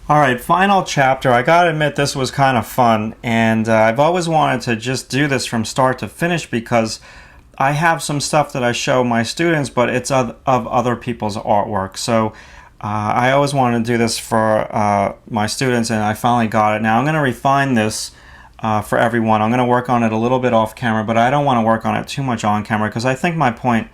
All right, final chapter. I gotta admit, this was kind of fun, and I've always wanted to just do this from start to finish because I have some stuff that I show my students, but it's of other people's artwork. So I always wanted to do this for my students, and I finally got it. Now I'm going to refine this for everyone. I'm going to work on it a little bit off camera, but I don't want to work on it too much on camera because I think my point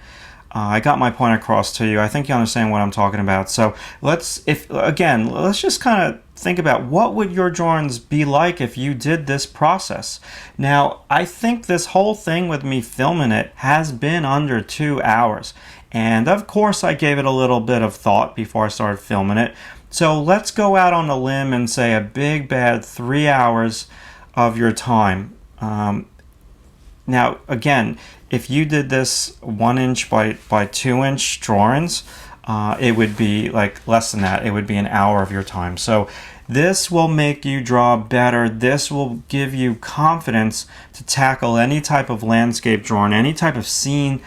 I got my point across to you. I think you understand what I'm talking about. So let's just kind of think about what would your drawings be like if you did this process. Now, I think this whole thing with me filming it has been under 2 hours. And of course, I gave it a little bit of thought before I started filming it. So let's go out on a limb and say a big bad 3 hours of your time. Now, again, if you did this 1 inch by 2 inch drawings, it would be like less than that. It would be an hour of your time. So this will make you draw better. This will give you confidence to tackle any type of landscape drawing, any type of scene.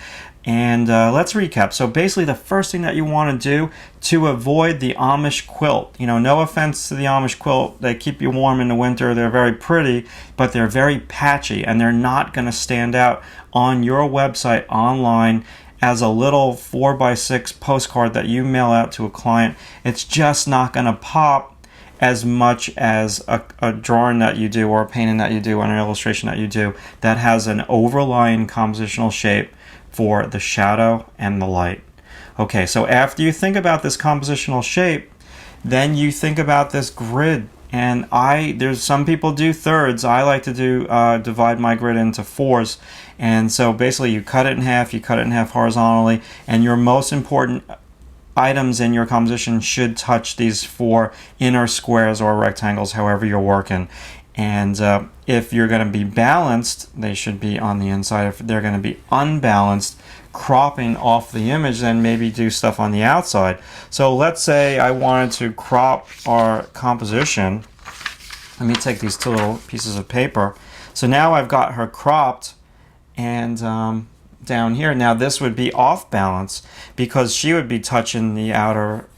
And let's recap. So basically the first thing that you want to do to avoid the Amish quilt, no offense to the Amish quilt, they keep you warm in the winter, they're very pretty, but they're very patchy and they're not going to stand out on your website online as a little 4x6 postcard that you mail out to a client. It's just not going to pop as much as a drawing that you do or a painting that you do or an illustration that you do that has an overlying compositional shape for the shadow and the light. Okay, so after you think about this compositional shape, then you think about this grid. And there's some people do thirds. I like to divide my grid into fours. And so basically you cut it in half horizontally, and your most important items in your composition should touch these 4 inner squares or rectangles, however you're working. And if you're going to be balanced, they should be on the inside. If they're going to be unbalanced, cropping off the image, then maybe do stuff on the outside. So let's say I wanted to crop our composition. Let me take these 2 little pieces of paper. So now I've got her cropped, and down here, now this would be off balance because she would be touching the outer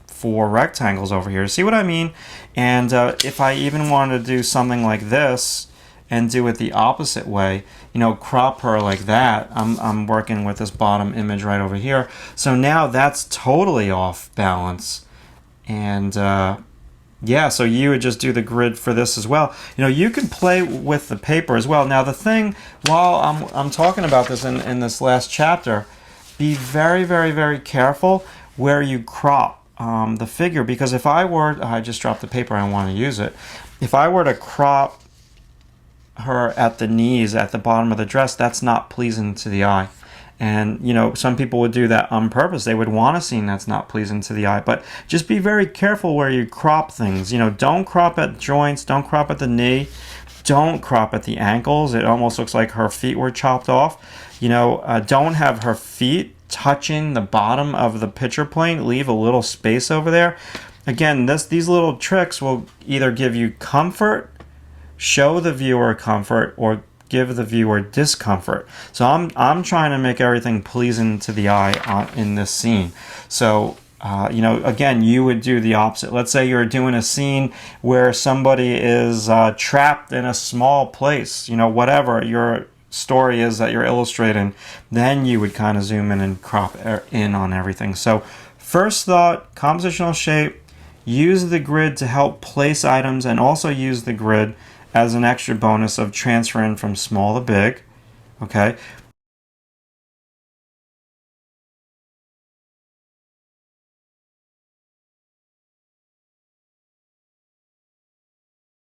4 rectangles over here. See what I mean? And if I even wanted to do something like this and do it the opposite way, crop her like that, I'm working with this bottom image right over here. So now that's totally off balance. And yeah, so you would just do the grid for this as well. You can play with the paper as well. Now the thing, while I'm talking about this in this last chapter, be very, very, very careful where you crop the figure, because if I just dropped the paper, I want to use it. If I were to crop her at the knees, at the bottom of the dress, that's not pleasing to the eye. And, some people would do that on purpose. They would want a scene that's not pleasing to the eye. But just be very careful where you crop things. Don't crop at joints. Don't crop at the knee. Don't crop at the ankles. It almost looks like her feet were chopped off. Don't have her feet touching the bottom of the picture plane. Leave a little space over there. Again, these little tricks will either give you comfort, show the viewer comfort, or give the viewer discomfort. So I'm trying to make everything pleasing to the eye in this scene. So again, you would do the opposite. Let's say you're doing a scene where somebody is trapped in a small place, whatever your story is that you're illustrating, then you would kind of zoom in and crop in on everything. So first thought, compositional shape, use the grid to help place items, and also use the grid as an extra bonus of transferring from small to big. Okay,